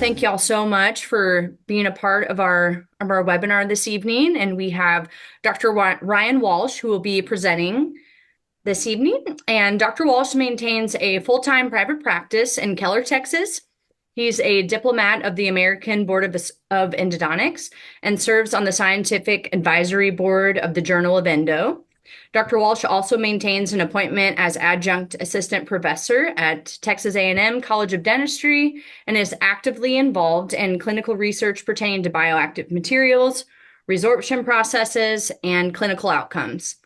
Thank you all so much for being a part of our webinar this evening. And we have Dr. Ryan Walsh, who will be presenting this evening. And Dr. Walsh maintains a full-time private practice in Keller, Texas. He's a diplomat of the American Board of Endodontics and serves on the scientific advisory board of the Journal of Endo. Dr. Walsh also maintains an appointment as adjunct assistant professor at Texas A&M College of Dentistry and is actively involved in clinical research pertaining to bioactive materials, resorption processes, and clinical outcomes.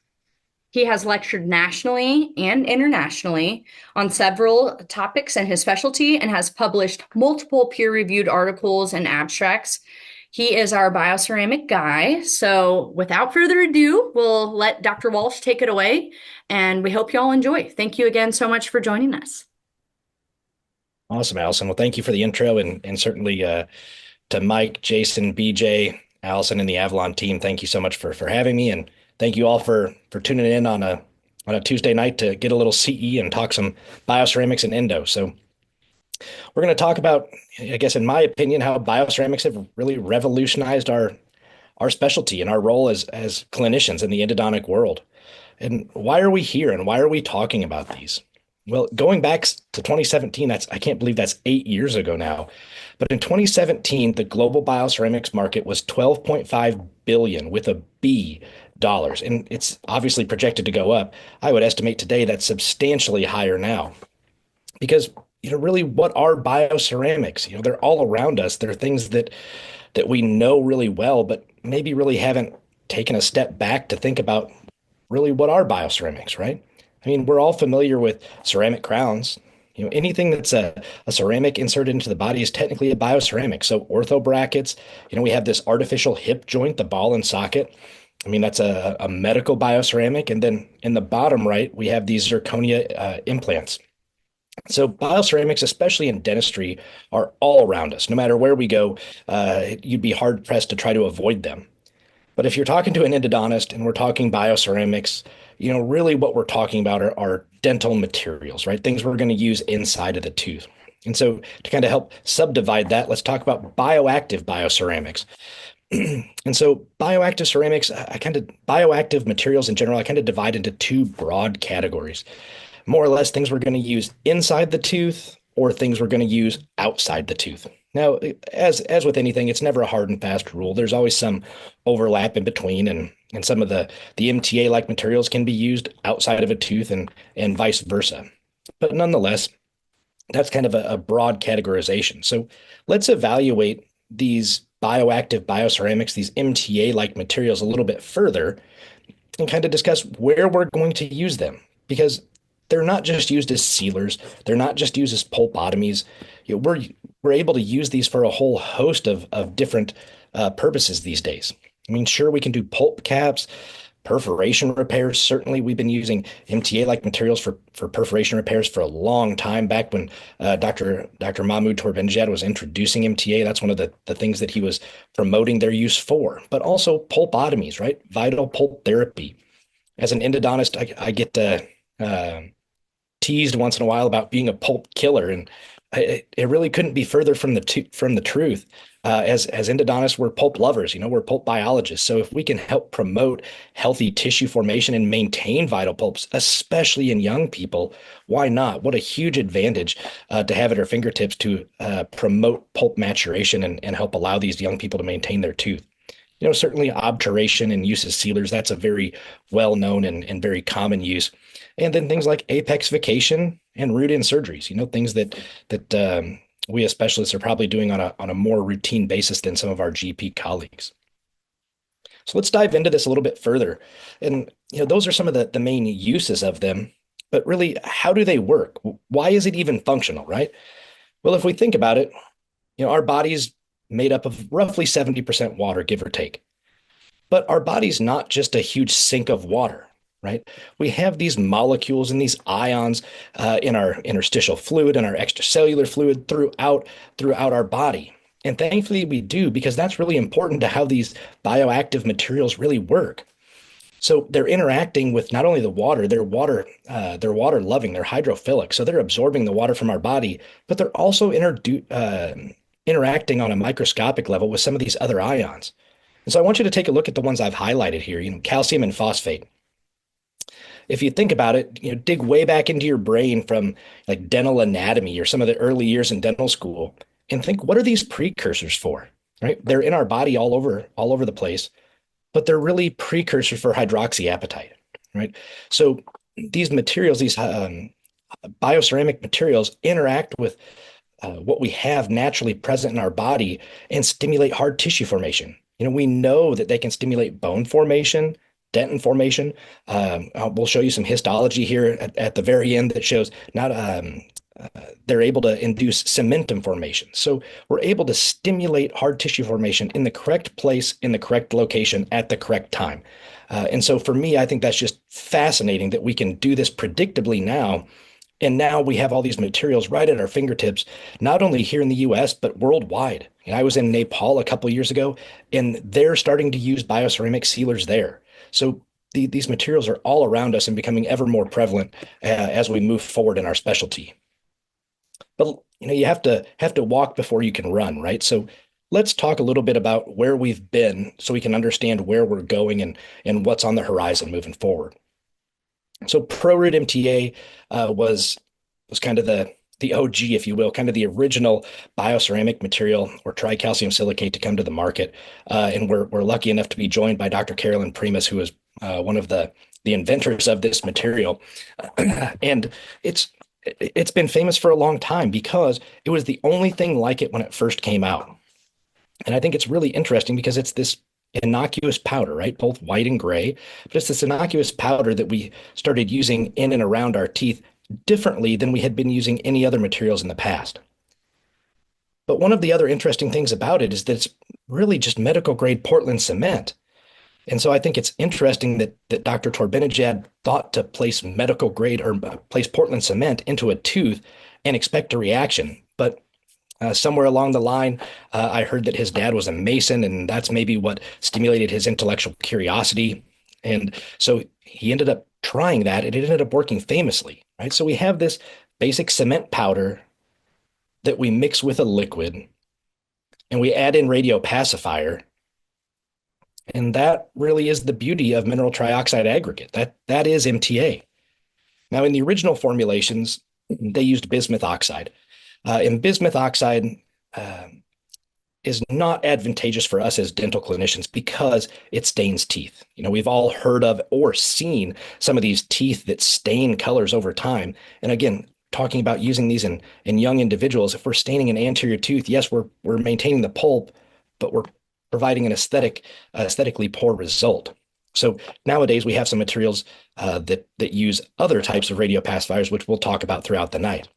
He has lectured nationally and internationally on several topics in his specialty and has published multiple peer-reviewed articles and abstracts. He is our bioceramic guy. So without further ado, we'll let Dr. Walsh take it away, and we hope you all enjoy. Thank you again so much for joining us. Awesome, Allison. Well, thank you for the intro and certainly to Mike, Jason, BJ, Allison, and the Avalon team. Thank you so much for having me, and thank you all for tuning in on a Tuesday night to get a little CE and talk some bioceramics and endo. So we're going to talk about, I guess, in my opinion, how bioceramics have really revolutionized our specialty and our role as clinicians in the endodontic world. And why are we here and why are we talking about these? Well, going back to 2017, I can't believe that's 8 years ago now. But in 2017, the global bioceramics market was 12.5 billion with a B dollars, and it's obviously projected to go up. I would estimate today that's substantially higher now because really, what are bioceramics? They're all around us. They're things that we know really well, but maybe really haven't taken a step back to think about really what are bioceramics, right? I mean, we're all familiar with ceramic crowns. Anything that's a ceramic inserted into the body is technically a bioceramic. So ortho brackets, we have this artificial hip joint, the ball and socket. I mean, that's a medical bioceramic. And then in the bottom right, we have these zirconia implants. So bioceramics, especially in dentistry, are all around us. No matter where we go, you'd be hard pressed to try to avoid them. But if you're talking to an endodontist and we're talking bioceramics, really what we're talking about are dental materials, right? Things we're going to use inside of the tooth. And so to kind of help subdivide that, let's talk about bioactive bioceramics. And so bioactive ceramics, bioactive materials in general, I kind of divide into two broad categories. More or less things we're going to use inside the tooth or things we're going to use outside the tooth. Now, as with anything, it's never a hard and fast rule. There's always some overlap in between, and some of the MTA-like materials can be used outside of a tooth and vice versa. But nonetheless, that's kind of a broad categorization. So let's evaluate these bioactive bioceramics, these MTA-like materials a little bit further and kind of discuss where we're going to use them. Because they're not just used as sealers. They're not just used as pulpotomies. We're able to use these for a whole host of different purposes these days. I mean, sure, we can do pulp caps, perforation repairs. Certainly, we've been using MTA-like materials for perforation repairs for a long time. Back when Dr. Mahmoud Torbenjad was introducing MTA, that's one of the things that he was promoting their use for. But also pulpotomies, right? Vital pulp therapy. As an endodontist, I get teased once in a while about being a pulp killer, and it really couldn't be further from the truth. As endodontists, we're pulp lovers. We're pulp biologists. So if we can help promote healthy tissue formation and maintain vital pulps, especially in young people, why not? What a huge advantage to have at our fingertips to promote pulp maturation and help allow these young people to maintain their tooth. Certainly obturation and use as sealers, that's a very well-known and very common use. And then things like apexification and root-in surgeries, things that we as specialists are probably doing on a more routine basis than some of our GP colleagues. So let's dive into this a little bit further. And those are some of the main uses of them. But really, how do they work? Why is it even functional, right? Well, if we think about it, our body's made up of roughly 70% water, give or take. But our body's not just a huge sink of water, right? We have these molecules and these ions in our interstitial fluid and our extracellular fluid throughout our body. And thankfully we do, because that's really important to how these bioactive materials really work. So they're interacting with not only the water, they're water loving, they're hydrophilic. So they're absorbing the water from our body, but they're also interacting on a microscopic level with some of these other ions. And so I want you to take a look at the ones I've highlighted here, calcium and phosphate. If you think about it, dig way back into your brain from like dental anatomy or some of the early years in dental school and think, what are these precursors for? Right? They're in our body all over the place, but they're really precursors for hydroxyapatite, right? So these materials, these bioceramic materials interact with what we have naturally present in our body and stimulate hard tissue formation. We know that they can stimulate bone formation, dentin formation. We'll show you some histology here at the very end that shows not they're able to induce cementum formation. So we're able to stimulate hard tissue formation in the correct place, in the correct location, at the correct time. And so for me, I think that's just fascinating that we can do this predictably now. And now we have all these materials right at our fingertips, not only here in the US, but worldwide. I was in Nepal a couple of years ago, and they're starting to use bioceramic sealers there. So these materials are all around us and becoming ever more prevalent as we move forward in our specialty. But you have to walk before you can run, right? So let's talk a little bit about where we've been so we can understand where we're going and what's on the horizon moving forward. So ProRoot MTA was kind of the OG, if you will, kind of the original bioceramic material or tricalcium silicate to come to the market. And we're lucky enough to be joined by Dr. Carolyn Primus, who is one of the inventors of this material. And it's been famous for a long time because it was the only thing like it when it first came out. And I think it's really interesting because it's this innocuous powder, right? Both white and gray, but it's this innocuous powder that we started using in and around our teeth differently than we had been using any other materials in the past. But one of the other interesting things about it is that it's really just medical grade Portland cement. And so I think it's interesting that Dr. Torbenejad thought to place medical grade or place Portland cement into a tooth and expect a reaction. But somewhere along the line, I heard that his dad was a mason, and that's maybe what stimulated his intellectual curiosity. And so he ended up trying that, and it ended up working famously, right? So we have this basic cement powder that we mix with a liquid, and we add in radiopacifier, and that really is the beauty of mineral trioxide aggregate. That is MTA. Now, in the original formulations, they used bismuth oxide. And bismuth oxide is not advantageous for us as dental clinicians because it stains teeth. We've all heard of or seen some of these teeth that stain colors over time. And again, talking about using these in young individuals, if we're staining an anterior tooth, yes, we're maintaining the pulp, but we're providing an aesthetically poor result. So nowadays we have some materials that use other types of radiopacifiers, which we'll talk about throughout the night.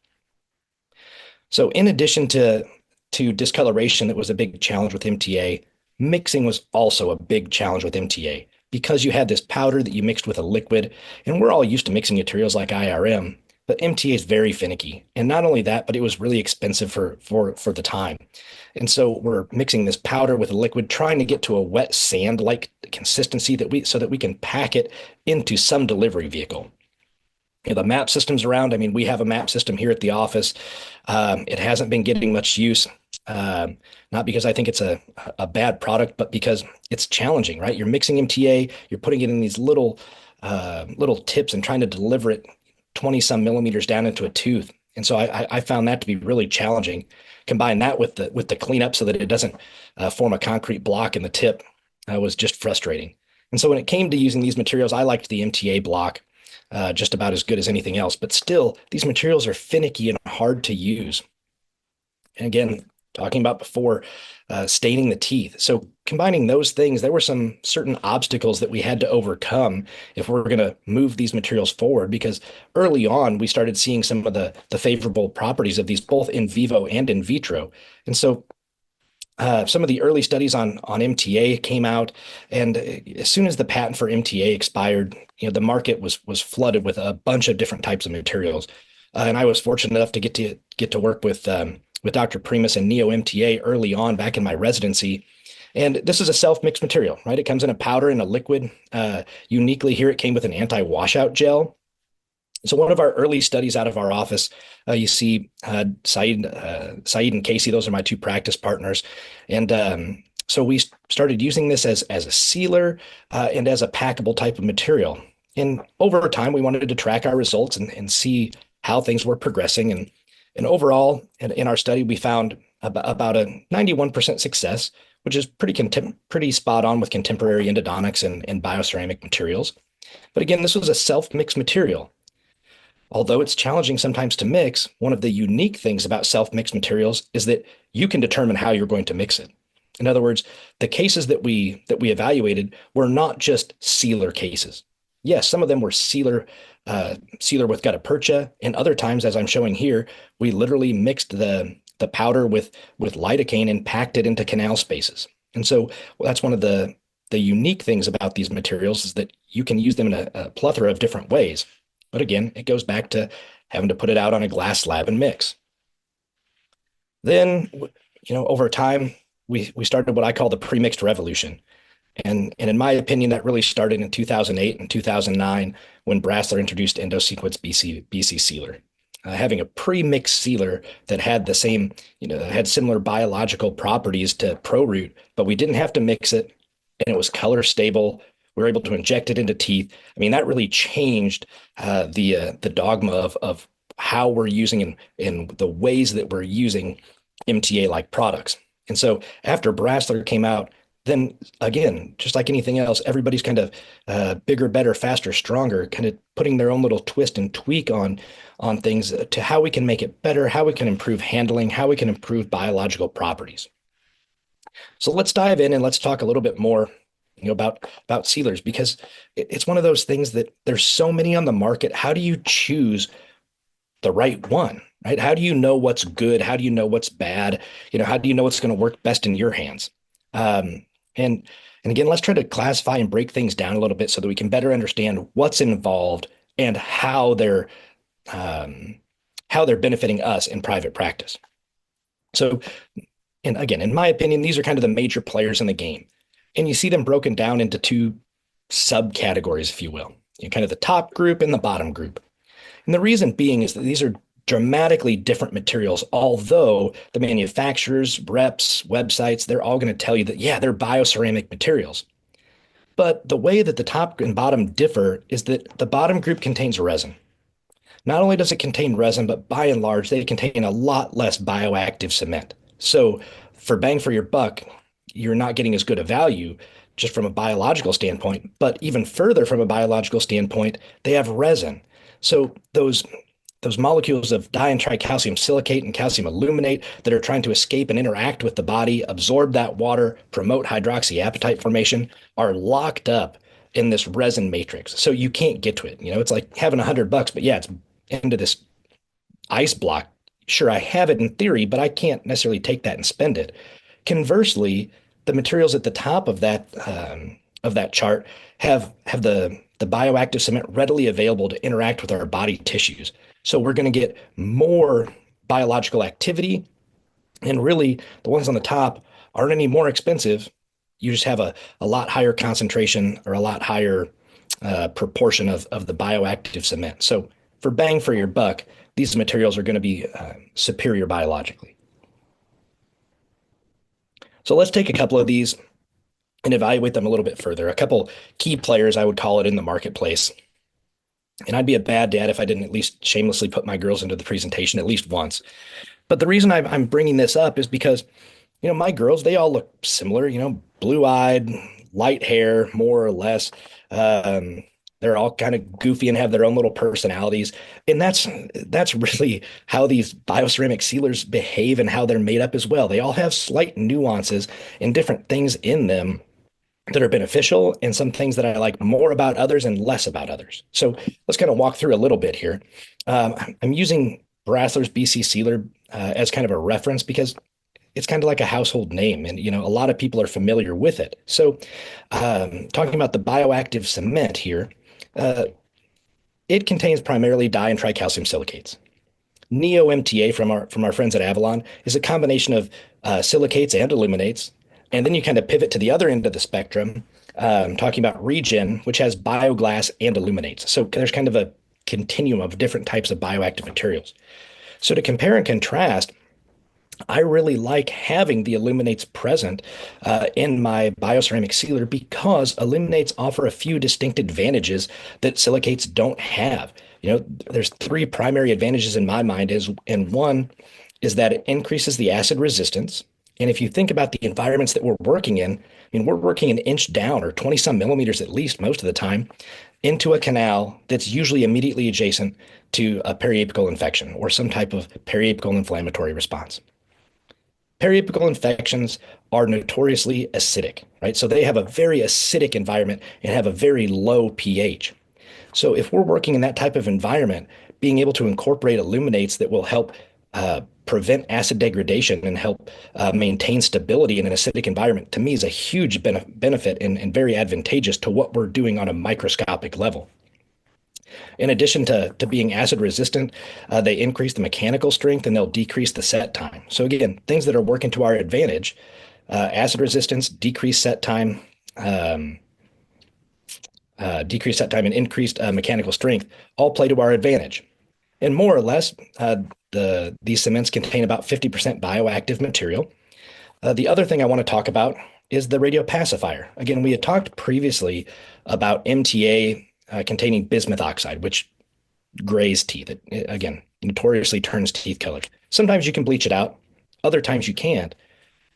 So in addition to discoloration that was a big challenge with MTA, mixing was also a big challenge with MTA because you had this powder that you mixed with a liquid, and we're all used to mixing materials like IRM, but MTA is very finicky. And not only that, but it was really expensive for the time. And so we're mixing this powder with a liquid, trying to get to a wet sand-like consistency so that we can pack it into some delivery vehicle. The map systems around, I mean, we have a map system here at the office. It hasn't been getting much use, not because I think it's a bad product, but because it's challenging, right? You're mixing MTA, you're putting it in these little tips and trying to deliver it 20 some millimeters down into a tooth. And so I found that to be really challenging. Combine that with the cleanup so that it doesn't form a concrete block in the tip was just frustrating. And so when it came to using these materials, I liked the MTA block just about as good as anything else. But still, these materials are finicky and hard to use. And again, talking about before, staining the teeth. So combining those things, there were some certain obstacles that we had to overcome if we're going to move these materials forward, because early on, we started seeing some of the favorable properties of these both in vivo and in vitro. And so some of the early studies on MTA came out, and as soon as the patent for MTA expired, the market was flooded with a bunch of different types of materials. And I was fortunate enough to get to work with Dr. Primus and Neo MTA early on back in my residency. And this is a self-mixed material, right? It comes in a powder and a liquid. Uniquely here, it came with an anti-washout gel. So one of our early studies out of our office, you see Saeed and Casey, those are my two practice partners. And so we started using this as a sealer and as a packable type of material. And over time, we wanted to track our results and see how things were progressing. And overall, in our study, we found about a 91% success, which is pretty spot on with contemporary endodontics and bioceramic materials. But again, this was a self-mixed material. Although it's challenging sometimes to mix, one of the unique things about self-mixed materials is that you can determine how you're going to mix it. In other words, the cases that we evaluated were not just sealer cases. Yes, some of them were sealer with gutta percha, and other times, as I'm showing here, we literally mixed the powder with lidocaine and packed it into canal spaces. And so that's one of the unique things about these materials is that you can use them in a plethora of different ways. But again, it goes back to having to put it out on a glass slab and mix. Then, over time, we started what I call the pre-mixed revolution. And in my opinion, that really started in 2008 and 2009 when Brasseler introduced EndoSequence BC Sealer. Having a pre-mixed sealer that had the same, that had similar biological properties to ProRoot, but we didn't have to mix it and it was color stable. We were able to inject it into teeth. I mean, that really changed the dogma of how we're using and the ways that we're using MTA-like products. And so after Brasseler came out, then again, just like anything else, everybody's kind of bigger, better, faster, stronger, kind of putting their own little twist and tweak on things to how we can make it better, how we can improve handling, how we can improve biological properties. So let's dive in and let's talk a little bit more, about sealers because it's one of those things that there's so many on the market. How do you choose the right one, right? How do you know what's good? How do you know what's bad? How do you know what's going to work best in your hands? Um, and and again, let's try to classify and break things down a little bit so that we can better understand what's involved and um, how they're benefiting us in private practice. So, and again, in my opinion, these are kind of the major players in the game. And you see them broken down into two subcategories, if you will, kind of the top group and the bottom group. And the reason being is that these are dramatically different materials, although the manufacturers, reps, websites, they're all going to tell you that, yeah, they're bioceramic materials. But the way that the top and bottom differ is that the bottom group contains resin. Not only does it contain resin, but by and large, they contain a lot less bioactive cement. So for bang for your buck, you're not getting as good a value just from a biological standpoint, but even further from a biological standpoint, they have resin. So those molecules of di and tricalcium silicate and calcium aluminate that are trying to escape and interact with the body, absorb that water, promote hydroxyapatite formation, are locked up in this resin matrix. So you can't get to it. It's like having $100, but yeah, it's into this ice block. Sure, I have it in theory, but I can't necessarily take that and spend it. Conversely, the materials at the top of that chart have the bioactive cement readily available to interact with our body tissues. So we're going to get more biological activity, and really the ones on the top aren't any more expensive. You just have a lot higher concentration or a lot higher proportion of the bioactive cement. So for bang for your buck, these materials are going to be superior biologically. So let's take a couple of these and evaluate them a little bit further. A couple key players, I would call it, in the marketplace. And I'd be a bad dad if I didn't at least shamelessly put my girls into the presentation at least once. But the reason I'm bringing this up is because, my girls, they all look similar, blue-eyed, light hair, more or less. Um, they're all kind of goofy and have their own little personalities. And that's really how these bioceramic sealers behave and how they're made up as well. They all have slight nuances and different things in them that are beneficial and some things that I like more about others and less about others. So let's kind of walk through a little bit here. I'm using Brasseler's BC Sealer as kind of a reference because it's kind of like a household name, and a lot of people are familiar with it. So, talking about the bioactive cement here, uh, it contains primarily di and tricalcium silicates. Neo MTA from our friends at Avalon is a combination of silicates and aluminates. And then you kind of pivot to the other end of the spectrum, talking about Regen, which has bioglass and aluminates. So there's kind of a continuum of different types of bioactive materials. So to compare and contrast, I really like having the illuminates present in my bioceramic sealer because illuminates offer a few distinct advantages that silicates don't have. There's three primary advantages in my mind and one is that it increases the acid resistance. And if you think about the environments that we're working in, I mean, we're working an inch down or 20 some millimeters at least most of the time into a canal that's usually immediately adjacent to a periapical infection or some type of periapical inflammatory response. Periapical infections are notoriously acidic, right? So they have a very acidic environment and have a very low pH. So if we're working in that type of environment, being able to incorporate illuminates that will help prevent acid degradation and help maintain stability in an acidic environment, to me is a huge benefit and very advantageous to what we're doing on a microscopic level. In addition to being acid resistant, they increase the mechanical strength and they'll decrease the set time. So again, things that are working to our advantage, acid resistance, um, decreased set time and increased mechanical strength all play to our advantage. And more or less, these cements contain about 50% bioactive material. The other thing I want to talk about is the radiopacifier. Again, we had talked previously about MTA containing bismuth oxide, which grays teeth. Again, notoriously turns teeth colored. Sometimes you can bleach it out, other times you can't.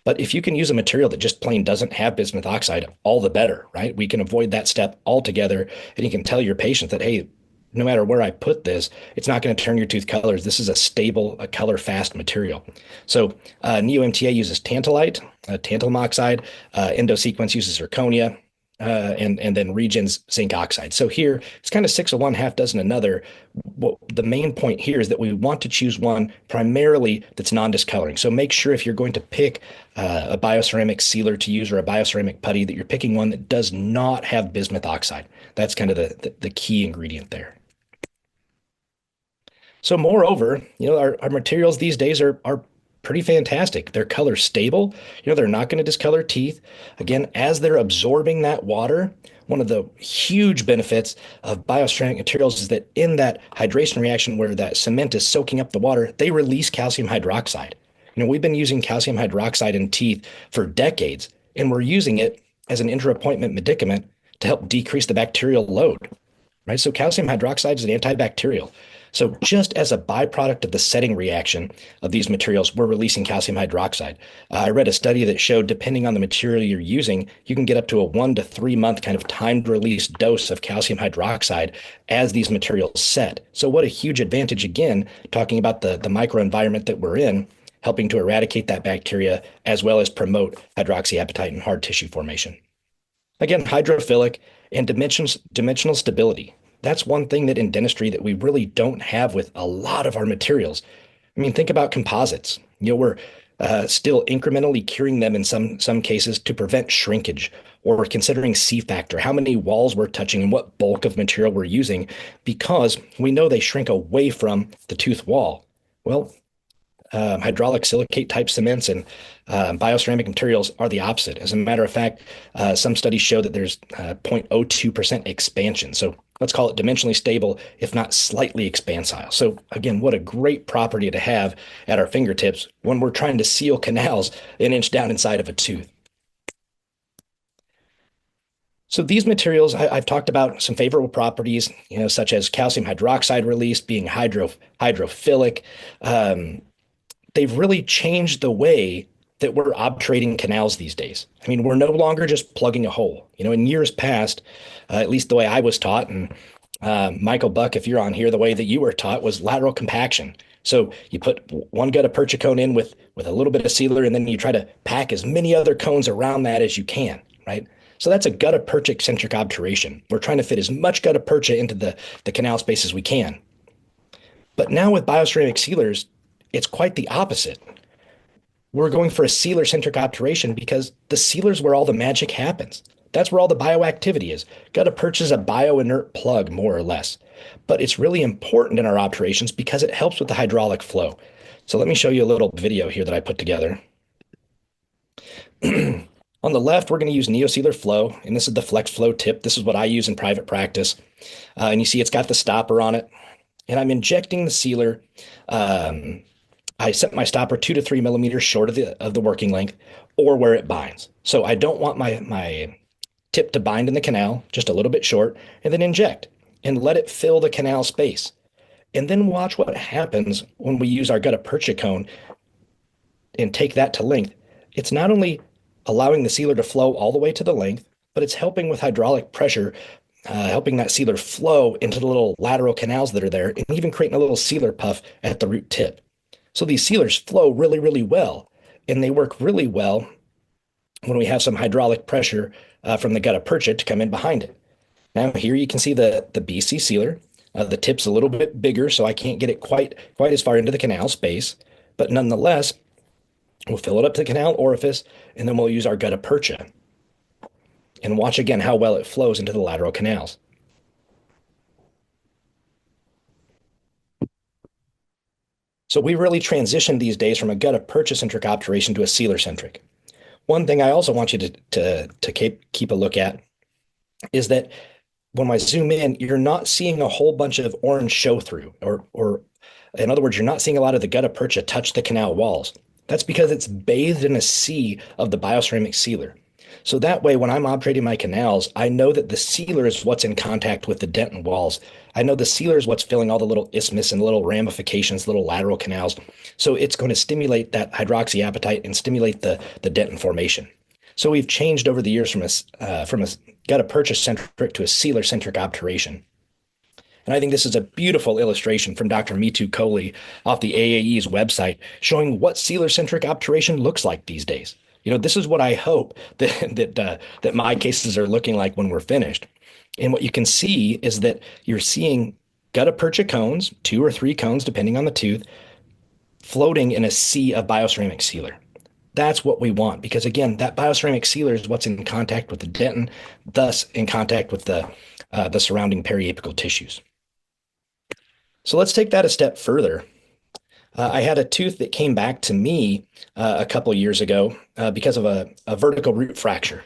But if you can use a material that just plain doesn't have bismuth oxide, all the better, right? We can avoid that step altogether. And you can tell your patient that, hey, no matter where I put this, it's not going to turn your tooth colors. This is a stable, a color fast material. So NeoMTA uses tantalite, tantalum oxide, EndoSequence uses zirconia, and then Regen's zinc oxide. So here it's kind of six of one, half dozen another. What the main point here is that we want to choose one primarily that's non-discoloring. So make sure if you're going to pick a bioceramic sealer to use or a bioceramic putty that you're picking one that does not have bismuth oxide. That's kind of the key ingredient there. So moreover, our materials these days are pretty fantastic. They're color stable. They're not going to discolor teeth. Again, as they're absorbing that water, one of the huge benefits of bioceramic materials is that in that hydration reaction where that cement is soaking up the water, they release calcium hydroxide. We've been using calcium hydroxide in teeth for decades, and we're using it as an intra-appointment medicament to help decrease the bacterial load, right? So calcium hydroxide is an antibacterial. So just as a byproduct of the setting reaction of these materials, we're releasing calcium hydroxide. I read a study that showed depending on the material you're using, you can get up to a 1 to 3 month kind of timed release dose of calcium hydroxide as these materials set. So what a huge advantage, again, talking about the microenvironment that we're in, helping to eradicate that bacteria as well as promote hydroxyapatite and hard tissue formation. Again, hydrophilic and dimensional stability. That's one thing that in dentistry that we really don't have with a lot of our materials. I mean, think about composites. We're still incrementally curing them in some cases to prevent shrinkage, or considering C factor, how many walls we're touching and what bulk of material we're using, because we know they shrink away from the tooth wall. Well, hydraulic silicate type cements and bioceramic materials are the opposite. As a matter of fact, some studies show that there's 0.02% expansion. So let's call it dimensionally stable, if not slightly expansile. So again, what a great property to have at our fingertips when we're trying to seal canals an inch down inside of a tooth. So these materials, I've talked about some favorable properties, such as calcium hydroxide release being hydrophilic. They've really changed the way that we're obturating canals these days. I mean, we're no longer just plugging a hole. In years past, at least the way I was taught, and Michael Buck, if you're on here, the way that you were taught was lateral compaction. So you put one gutta percha cone in with a little bit of sealer, and then you try to pack as many other cones around that as you can, right? So that's a gutta percha eccentric obturation. We're trying to fit as much gutta percha into the canal space as we can. But now with bioceramic sealers, it's quite the opposite. We're going for a sealer-centric obturation because the sealer's where all the magic happens. That's where all the bioactivity is. Gutta percha is a bioinert plug, more or less. But it's really important in our obturations because it helps with the hydraulic flow. So let me show you a little video here that I put together. On the left, we're going to use NeoSealer Flow, and this is the Flex Flow tip. This is what I use in private practice. And you see it's got the stopper on it. And I'm injecting the sealer. Um, I set my stopper 2 to 3 millimeters short of the working length or where it binds. So I don't want my tip to bind in the canal, just a little bit short, and then inject and let it fill the canal space. And then watch what happens when we use our gutta percha cone and take that to length. It's not only allowing the sealer to flow all the way to the length, but it's helping with hydraulic pressure, helping that sealer flow into the little lateral canals that are there, and even creating a little sealer puff at the root tip. So these sealers flow really, really well, and they work really well when we have some hydraulic pressure from the gutta percha to come in behind it. Now here you can see the BC sealer. The tip's a little bit bigger, so I can't get it quite as far into the canal space, but nonetheless, we'll fill it up to the canal orifice, and then we'll use our gutta percha and watch again how well it flows into the lateral canals. So we really transitioned these days from a gutta percha centric obturation to a sealer centric. One thing I also want you to keep a look at is that when I zoom in, you're not seeing a whole bunch of orange show through, or in other words, you're not seeing a lot of the gutta percha touch the canal walls. That's because it's bathed in a sea of the bioceramic sealer. So that way, when I'm obturating my canals, I know that the sealer is what's in contact with the dentin walls. I know the sealer is what's filling all the little isthmus and little ramifications, little lateral canals. So it's going to stimulate that hydroxyapatite and stimulate the dentin formation. So we've changed over the years from a gutta percha centric to a sealer centric obturation. And I think this is a beautiful illustration from Dr. Mitu Kohli off the AAE's website showing what sealer-centric obturation looks like these days. This is what I hope that my cases are looking like when we're finished. And what you can see is that you're seeing gutta percha cones, 2 or 3 cones, depending on the tooth, floating in a sea of bioceramic sealer. That's what we want because, again, that bioceramic sealer is what's in contact with the dentin, thus in contact with the surrounding periapical tissues. So let's take that a step further. I had a tooth that came back to me a couple years ago because of a vertical root fracture.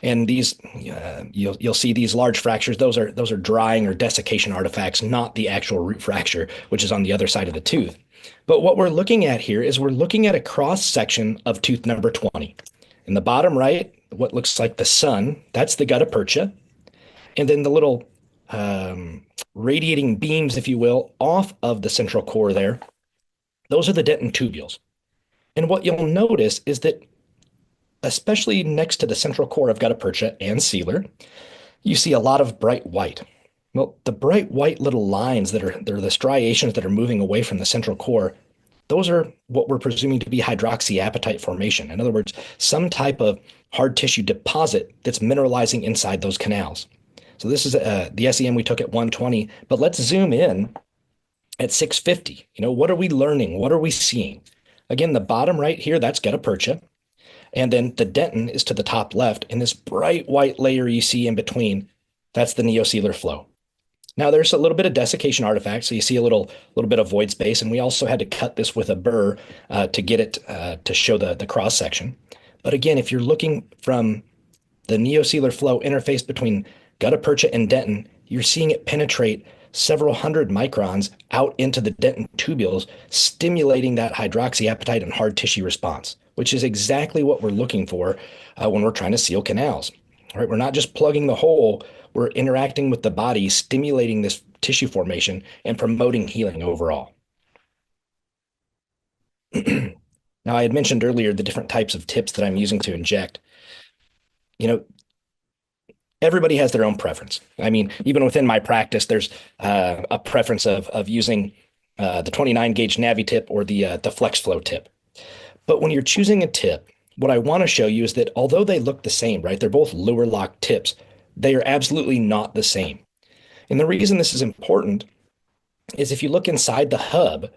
And these, you'll see these large fractures. Those are drying or desiccation artifacts, not the actual root fracture, which is on the other side of the tooth. But what we're looking at here is we're looking at a cross section of tooth number 20. In the bottom right, what looks like the sun, that's the gutta percha. And then the little radiating beams, if you will, off of the central core there, those are the dentin tubules. And what you'll notice is that, especially next to the central core of gutta percha and sealer, you see a lot of bright white. Well, the bright white little lines they're the striations that are moving away from the central core, those are what we're presuming to be hydroxyapatite formation. In other words, some type of hard tissue deposit that's mineralizing inside those canals. So this is the SEM we took at 120, but let's zoom in at 650. What are we learning? What are we seeing? Again, the bottom right here, that's gutta percha. And then the dentin is to the top left. And this bright white layer you see in between, that's the neosealer flow. Now there's a little bit of desiccation artifact. So you see a little bit of void space. And we also had to cut this with a burr to get it to show the cross section. But again, if you're looking from the neosealer flow interface between gutta percha and dentin, you're seeing it penetrate several hundred microns out into the dentin tubules, stimulating that hydroxyapatite and hard tissue response, which is exactly what we're looking for when we're trying to seal canals. All right, we're not just plugging the hole, we're interacting with the body, stimulating this tissue formation and promoting healing overall. Now, I had mentioned earlier the different types of tips that I'm using to inject. Everybody has their own preference. I mean, even within my practice, there's a preference of using the 29 gauge Navi tip or the Flex Flow tip. But when you're choosing a tip, what I want to show you is that although they look the same, right? They're both lure lock tips. They are absolutely not the same. And the reason this is important is if you look inside the hub,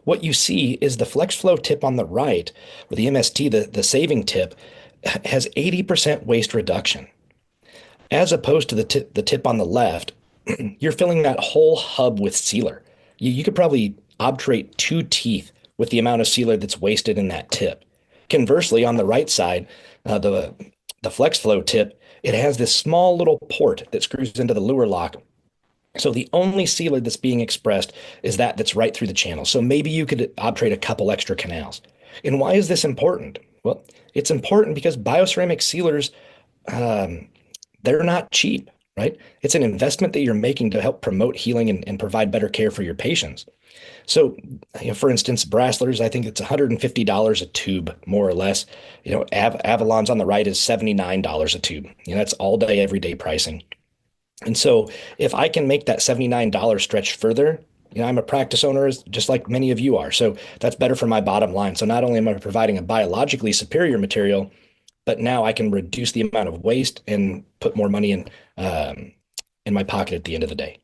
what you see is the Flex Flow tip on the right, or the MST, the saving tip, has 80% waste reduction. As opposed to the tip on the left, you're filling that whole hub with sealer. You could probably obturate 2 teeth with the amount of sealer that's wasted in that tip. Conversely, on the right side, the flex flow tip, it has this small little port that screws into the lure lock. So the only sealer that's being expressed is that's right through the channel. So maybe you could obturate a couple extra canals. And why is this important? Well, it's important because bioceramic sealers, um, they're not cheap, right? It's an investment that you're making to help promote healing and provide better care for your patients. So, for instance, Brasslers, I think it's $150 a tube, more or less. Avalon's on the right is $79 a tube. That's all day, everyday pricing. And so if I can make that $79 stretch further, I'm a practice owner just like many of you are. So that's better for my bottom line. So not only am I providing a biologically superior material, but now I can reduce the amount of waste and put more money in my pocket at the end of the day.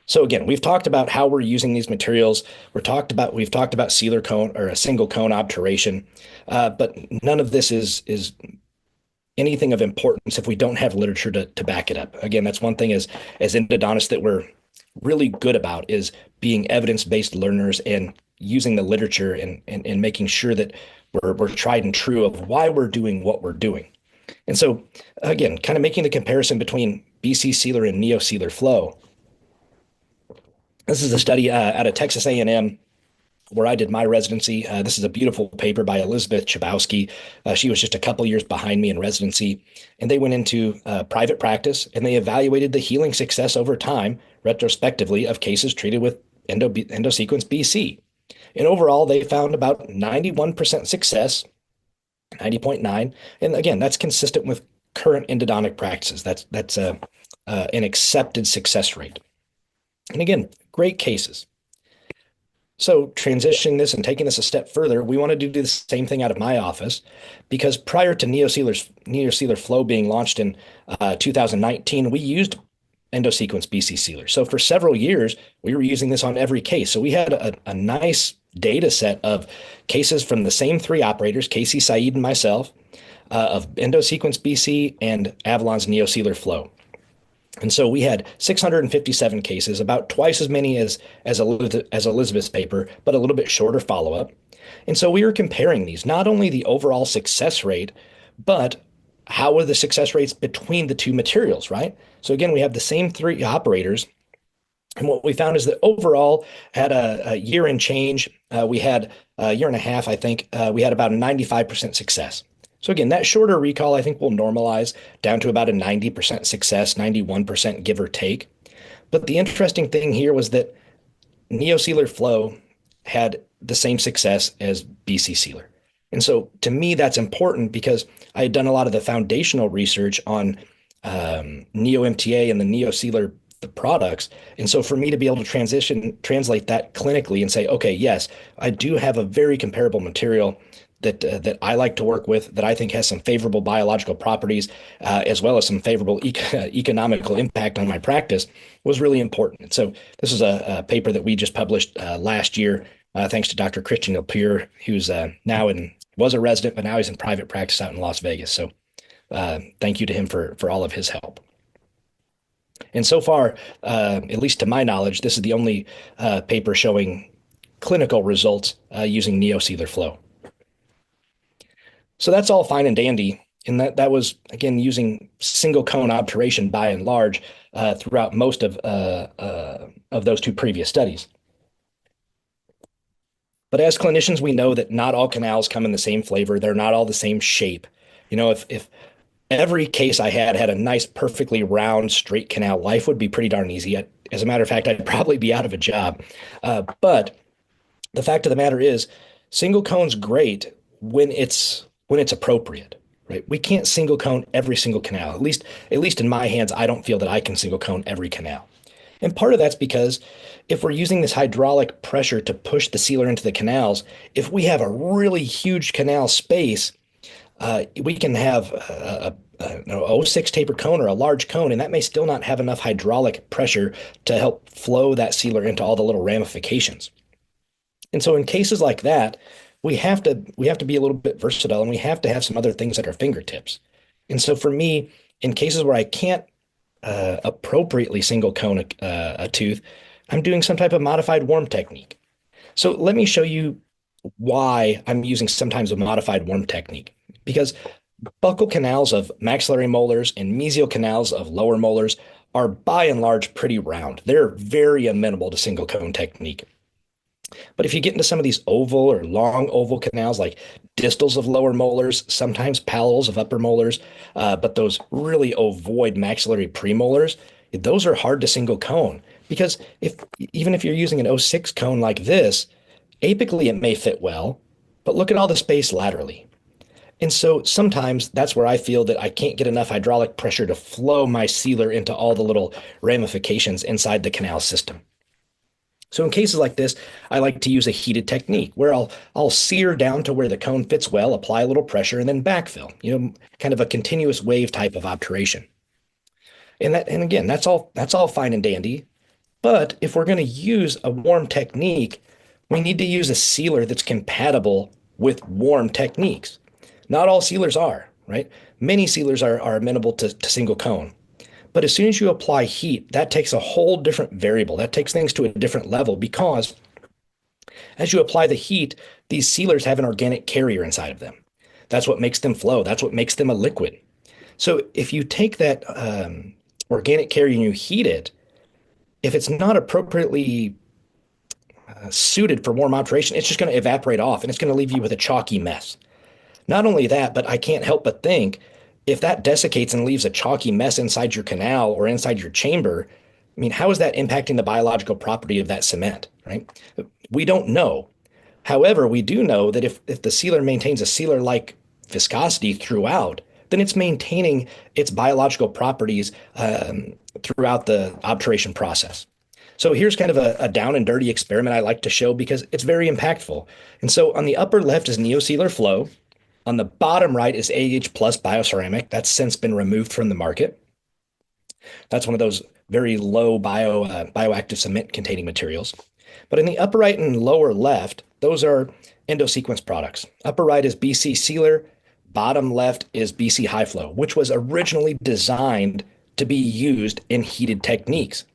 So again, we've talked about how we're using these materials. We've talked about sealer cone or a single cone obturation, but none of this is anything of importance if we don't have literature to back it up. Again, that's one thing as endodontists that we're really good about is being evidence-based learners and using the literature and making sure that we're tried and true of why we're doing what we're doing. And so again, kind of making the comparison between BC Sealer and Neo Sealer Flow. This is a study out of Texas A&M where I did my residency. This is a beautiful paper by Elizabeth Chabowski. She was just a couple years behind me in residency, and they went into private practice and they evaluated the healing success over time, retrospectively, of cases treated with endosequence BC. And overall, they found about 91% success, 90.9. And again, that's consistent with current endodontic practices. That's an accepted success rate. And again, great cases. So transitioning this and taking this a step further, we wanted to do the same thing out of my office because prior to NeoSealer Flow being launched in 2019, we used endosequence BC Sealer. So for several years, we were using this on every case. So we had a nice data set of cases from the same three operators, Casey, Saeed, and myself, of endosequence BC and Avalon's NeoSealer Flow. And so we had 657 cases, about twice as many as Elizabeth's paper, but a little bit shorter follow-up. And so we were comparing these, not only the overall success rate, but how were the success rates between the two materials, right? So again, we have the same three operators. And what we found is that overall, had a year and change, we had a year and a half, I think, we had about a 95% success. So again, that shorter recall, I think, will normalize down to about a 90% success, 91% give or take. But the interesting thing here was that NeoSealer Flow had the same success as BC Sealer. And so to me, that's important because I had done a lot of the foundational research on Neo MTA and the NeoSealer the products. And so for me to be able to translate that clinically and say, okay, yes, I do have a very comparable material that I like to work with that I think has some favorable biological properties, as well as some favorable economical impact on my practice was really important. And so this is a paper that we just published last year, thanks to Dr. Christian Ilpure, who's was a resident, but now he's in private practice out in Las Vegas. So thank you to him for all of his help. And so far, at least to my knowledge, this is the only paper showing clinical results using NeoSealer Flow. So that's all fine and dandy. And that was, again, using single cone obturation by and large throughout most of those two previous studies. But as clinicians, we know that not all canals come in the same flavor. They're not all the same shape. If every case I had a nice, perfectly round, straight canal, life would be pretty darn easy. As a matter of fact, I'd probably be out of a job. But the fact of the matter is, single cone's great when it's appropriate, right? We can't single cone every single canal. At least in my hands, I don't feel that I can single cone every canal. And part of that's because if we're using this hydraulic pressure to push the sealer into the canals, if we have a really huge canal space, we can have an 06 tapered cone or a large cone, and that may still not have enough hydraulic pressure to help flow that sealer into all the little ramifications. And so in cases like that, we have to be a little bit versatile and we have to have some other things at our fingertips. And so for me, in cases where I can't appropriately single cone a tooth, I'm doing some type of modified worm technique. So let me show you why I'm using sometimes a modified worm technique. Because buccal canals of maxillary molars and mesial canals of lower molars are by and large pretty round. They're very amenable to single cone technique. But if you get into some of these oval or long oval canals, like distals of lower molars, sometimes palatals of upper molars, but those really ovoid maxillary premolars, those are hard to single cone because if even if you're using an O6 cone like this, apically it may fit well, but look at all the space laterally. And so sometimes that's where I feel that I can't get enough hydraulic pressure to flow my sealer into all the little ramifications inside the canal system. So in cases like this, I like to use a heated technique where I'll sear down to where the cone fits well, apply a little pressure, and then backfill. Kind of a continuous wave type of obturation. And again, that's all fine and dandy. But if we're going to use a warm technique, we need to use a sealer that's compatible with warm techniques. Not all sealers are, right? Many sealers are amenable to single cone. But as soon as you apply heat, that takes a whole different variable. That takes things to a different level because as you apply the heat, these sealers have an organic carrier inside of them. That's what makes them flow. That's what makes them a liquid. So if you take that organic carrier and you heat it, if it's not appropriately suited for warm operation, it's just going to evaporate off and it's going to leave you with a chalky mess. Not only that, but I can't help but think if that desiccates and leaves a chalky mess inside your canal or inside your chamber, I mean, how is that impacting the biological property of that cement, right? We don't know. However, we do know that if the sealer maintains a sealer-like viscosity throughout, then it's maintaining its biological properties throughout the obturation process. So here's kind of a down and dirty experiment I like to show because it's very impactful. And so on the upper left is neosealer flow. On the bottom right is AH plus bioceramic. That's since been removed from the market. That's one of those very low bioactive cement containing materials. But in the upper right and lower left, those are endosequence products. Upper right is BC Sealer. Bottom left is BC High Flow, which was originally designed to be used in heated techniques.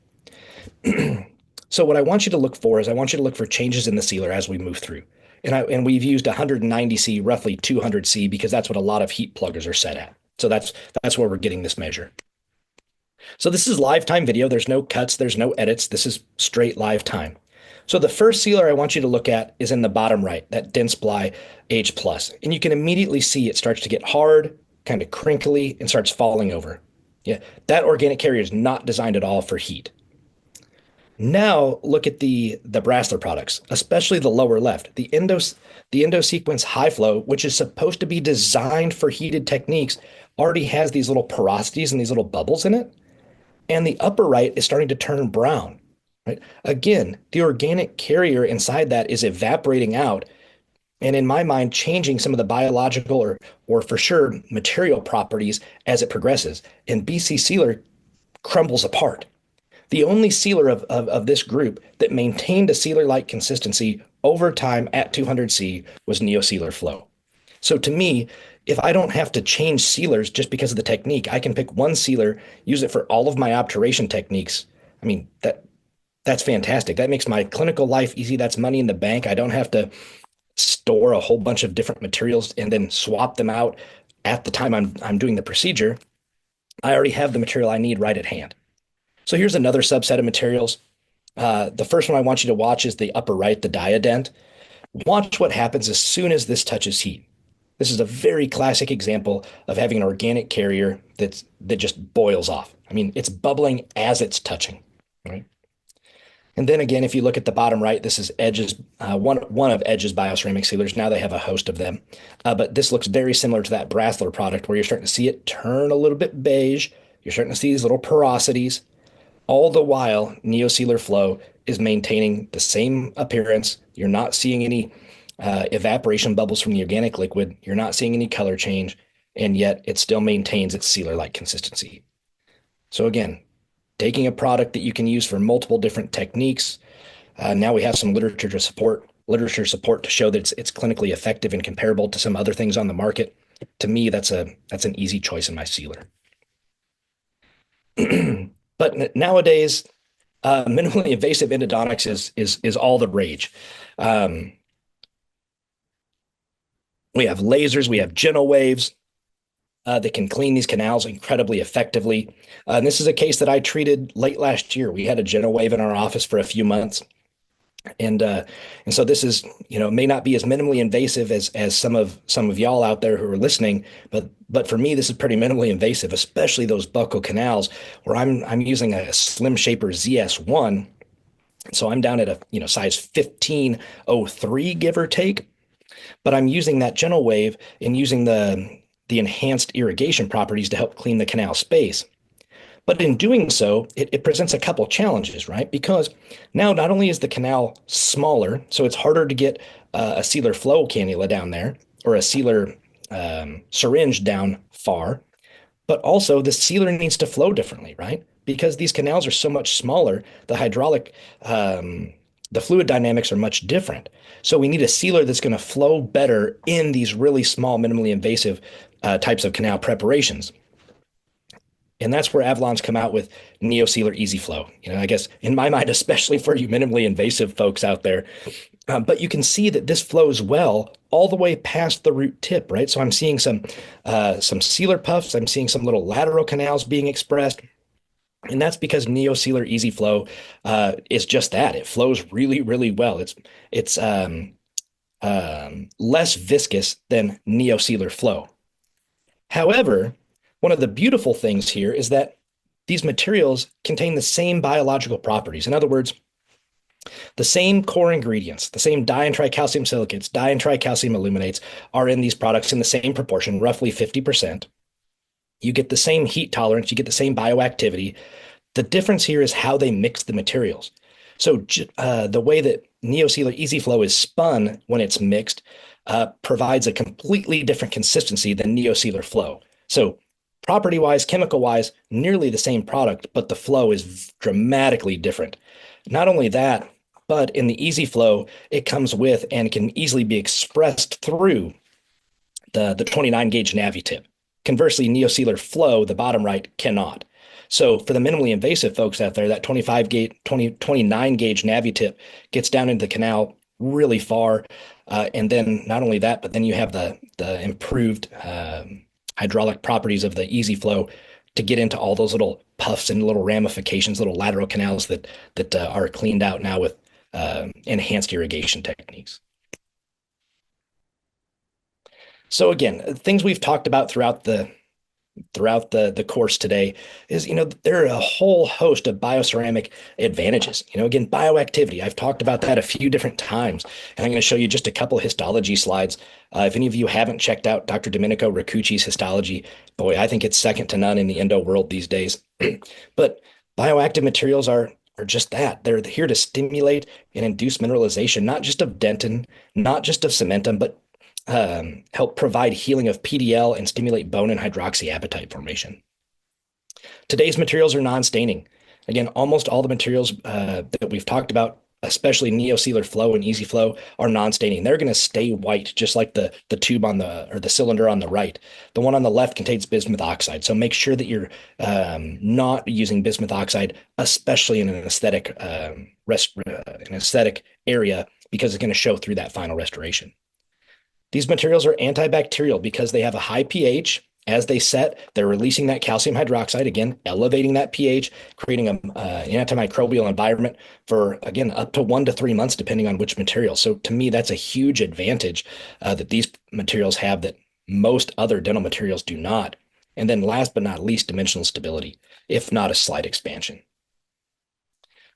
So what I want you to look for is I want you to look for changes in the sealer as we move through. And we've used 190C, roughly 200C, because that's what a lot of heat pluggers are set at. So that's where we're getting this measure. So this is live time video. There's no cuts, there's no edits. This is straight live time. So the first sealer I want you to look at is in the bottom right, that Dentsply H plus. And you can immediately see it starts to get hard, kind of crinkly, and starts falling over. Yeah, that organic carrier is not designed at all for heat. Now look at the Brasseler products, especially the lower left, the Endosequence High Flow, which is supposed to be designed for heated techniques, already has these little porosities and these little bubbles in it. And the upper right is starting to turn brown. Right? Again, the organic carrier inside that is evaporating out, and in my mind, changing some of the biological or for sure material properties as it progresses. And BC Sealer crumbles apart. The only sealer of this group that maintained a sealer-like consistency over time at 200C was NeoSealer Flow. So to me, if I don't have to change sealers just because of the technique, I can pick one sealer, use it for all of my obturation techniques. I mean, that's fantastic. That makes my clinical life easy. That's money in the bank. I don't have to store a whole bunch of different materials and then swap them out at the time I'm doing the procedure. I already have the material I need right at hand. So here's another subset of materials. The first one I want you to watch is the upper right, the diadent. Watch what happens as soon as this touches heat. This is a very classic example of having an organic carrier that just boils off. I mean, it's bubbling as it's touching, right? And then again, if you look at the bottom right, this is Edge's one of Edge's bioceramic sealers. Now they have a host of them, but this looks very similar to that Brasseler product, where you're starting to see it turn a little bit beige. You're starting to see these little porosities. All the while, NeoSealer Flow is maintaining the same appearance. You're not seeing any evaporation bubbles from the organic liquid. You're not seeing any color change, and yet it still maintains its sealer-like consistency. So again, taking a product that you can use for multiple different techniques. Now we have some literature support to show that it's clinically effective and comparable to some other things on the market. To me, that's an easy choice in my sealer. But nowadays, minimally invasive endodontics is all the rage. Um, We have lasers, we have genowaves that can clean these canals incredibly effectively. And this is a case that I treated late last year. We had a genowave in our office for a few months. And so this is, may not be as minimally invasive as some of y'all out there who are listening, but for me, this is pretty minimally invasive, especially those buccal canals where I'm using a Slim Shaper ZS1. So I'm down at a size 1503, give or take, but I'm using that gentle wave and using the enhanced irrigation properties to help clean the canal space. But in doing so, it presents a couple challenges, right? Because now not only is the canal smaller, so it's harder to get a sealer flow cannula down there or a sealer syringe down far, but also the sealer needs to flow differently, right? Because these canals are so much smaller, the fluid dynamics are much different. So we need a sealer that's going to flow better in these really small, minimally invasive types of canal preparations. And that's where Avalon's come out with NeoSealer Easy Flow. I guess in my mind, especially for you minimally invasive folks out there. But you can see that this flows well all the way past the root tip, right? So I'm seeing some sealer puffs. I'm seeing some little lateral canals being expressed. And that's because NeoSealer Easy Flow is just that. It flows really, really well. It's less viscous than NeoSealer Flow. However, one of the beautiful things here is that these materials contain the same biological properties. In other words, the same core ingredients, the same di and tricalcium silicates, di and tricalcium aluminates are in these products in the same proportion, roughly 50%. You get the same heat tolerance, you get the same bioactivity. The difference here is how they mix the materials. So the way that NeoSealer Easy Flow is spun when it's mixed provides a completely different consistency than NeoSealer Flow. So property-wise, chemical-wise, nearly the same product, but the flow is dramatically different. Not only that, but in the Easy Flow, it comes with and can easily be expressed through the 29 gauge Navi tip. Conversely, NeoSealer Flow, the bottom right, cannot. So for the minimally invasive folks out there, that 29 gauge Navi tip gets down into the canal really far. And then not only that, but then you have the improved hydraulic properties of the Easy Flow to get into all those little puffs and little ramifications, little lateral canals that are cleaned out now with enhanced irrigation techniques. So again, things we've talked about throughout the course today is, there are a whole host of bioceramic advantages. Again, bioactivity. I've talked about that a few different times, and I'm going to show you just a couple histology slides. If any of you haven't checked out Dr. Domenico Riccucci's histology, boy, I think it's second to none in the endo world these days. But bioactive materials are just that. They're here to stimulate and induce mineralization, not just of dentin, not just of cementum, but help provide healing of PDL and stimulate bone and hydroxyapatite formation. Today's materials are non-staining. Again, almost all the materials that we've talked about, especially NeoSealer Flow and Easy Flow, are non-staining. They're going to stay white, just like the tube or the cylinder on the right. The one on the left contains bismuth oxide, so make sure that you're not using bismuth oxide, especially in an aesthetic area, because it's going to show through that final restoration. These materials are antibacterial because they have a high pH. As they set, they're releasing that calcium hydroxide, again, elevating that pH, creating an antimicrobial environment for, again, up to 1 to 3 months, depending on which material. So to me, that's a huge advantage that these materials have that most other dental materials do not. And then last but not least, dimensional stability, if not a slight expansion.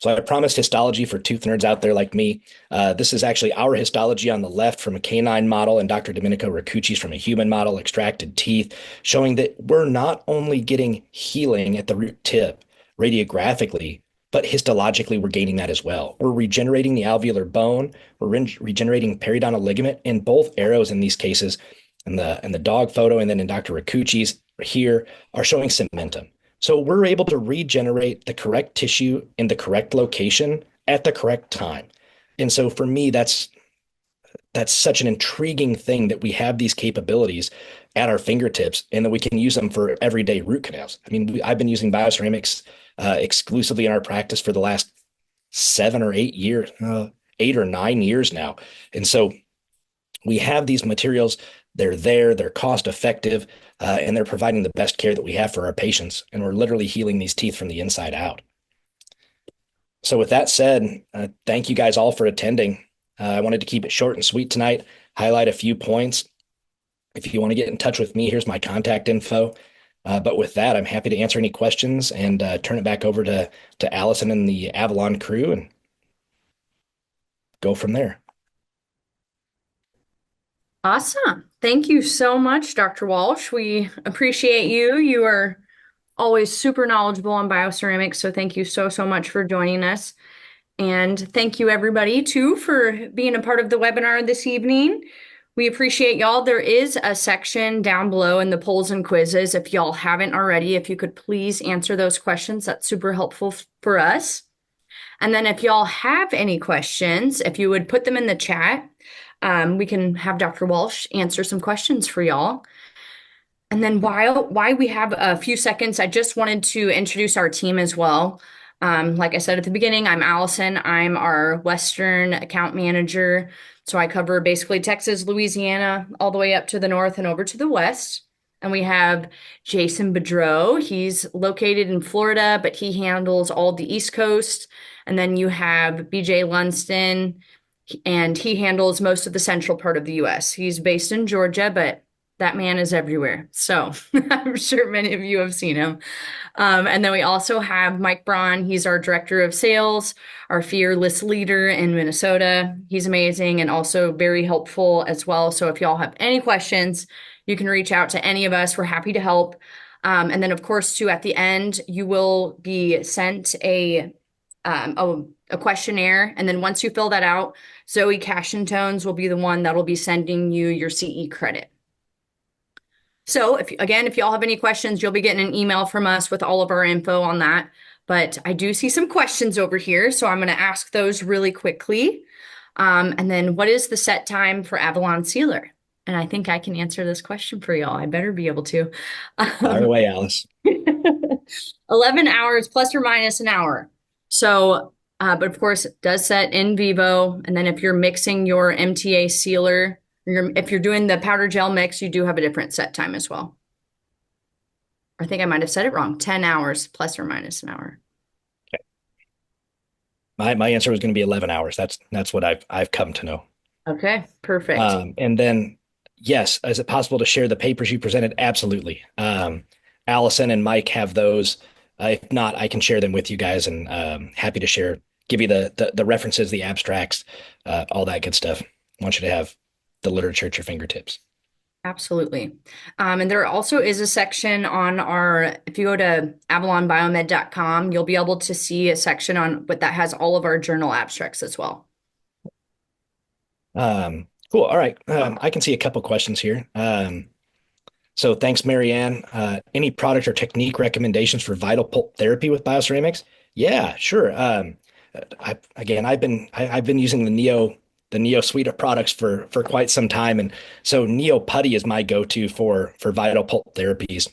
So I promised histology for tooth nerds out there like me. This is actually our histology on the left from a canine model and Dr. Domenico Riccucci's from a human model, extracted teeth, showing that we're not only getting healing at the root tip radiographically, but histologically we're gaining that as well. We're regenerating the alveolar bone, we're regenerating periodontal ligament, and both arrows in these cases, in the dog photo and then in Dr. Riccucci's here, are showing cementum. So we're able to regenerate the correct tissue in the correct location at the correct time. And so for me, that's such an intriguing thing that we have these capabilities at our fingertips and that we can use them for everyday root canals. I mean, I've been using bioceramics exclusively in our practice for the last 7 or 8 years, 8 or 9 years now. And so we have these materials They're there, they're cost effective, and they're providing the best care that we have for our patients. And we're literally healing these teeth from the inside out. So, with that said, thank you guys all for attending. I wanted to keep it short and sweet tonight, highlight a few points. If you want to get in touch with me, here's my contact info. But with that, I'm happy to answer any questions and turn it back over to Allison and the Avalon crew and go from there. Awesome. Thank you so much, Dr. Walsh. We appreciate you. You are always super knowledgeable on bioceramics, so thank you so, so much for joining us. And thank you, everybody, too, for being a part of the webinar this evening. We appreciate y'all. There is a section down below in the polls and quizzes. If y'all haven't already, if you could please answer those questions, that's super helpful for us. And then if y'all have any questions, if you would put them in the chat, we can have Dr. Walsh answer some questions for y'all. And then while we have a few seconds, I just wanted to introduce our team as well. Like I said at the beginning, I'm Allison. I'm our Western account manager. So I cover basically Texas, Louisiana, all the way up to the north and over to the west. And we have Jason Bedreau. He's located in Florida, but he handles all the East Coast. And then you have BJ Lunston, and he handles most of the central part of the US. He's based in Georgia, but that man is everywhere. So I'm sure many of you have seen him. And then we also have Mike Braun. He's our director of sales, our fearless leader in Minnesota. He's amazing and also very helpful as well. So if y'all have any questions, you can reach out to any of us. We're happy to help. And then, of course, too, at the end, you will be sent a questionnaire. And then once you fill that out, Zoe Cash and Tones will be the one that will be sending you your CE credit. So if y'all have any questions, you'll be getting an email from us with all of our info on that. But I do see some questions over here, so I'm going to ask those really quickly. And then what is the set time for Avalon Sealer? And I think I can answer this question for y'all. I better be able to. Fire away, Alice. 11 hours plus or minus an hour. So, but of course, it does set in vivo. And then if you're mixing your MTA sealer, if you're doing the powder gel mix, you do have a different set time as well. I think I might have said it wrong. 10 hours plus or minus an hour. Okay. My answer was going to be 11 hours. That's what I've come to know. Okay, perfect. And then, yes, is it possible to share the papers you presented? Absolutely. Allison and Mike have those. If not, I can share them with you guys, and happy to share, give you the references, the abstracts, all that good stuff. I want you to have the literature at your fingertips. Absolutely. And there also is a section on if you go to avalonbiomed.com, you'll be able to see a section but that has all of our journal abstracts as well. Cool. All right. I can see a couple questions here. So thanks, Marianne. Any product or technique recommendations for vital pulp therapy with bioceramics? Yeah, sure. I've been using the Neo suite of products for quite some time, and so Neo Putty is my go-to for vital pulp therapies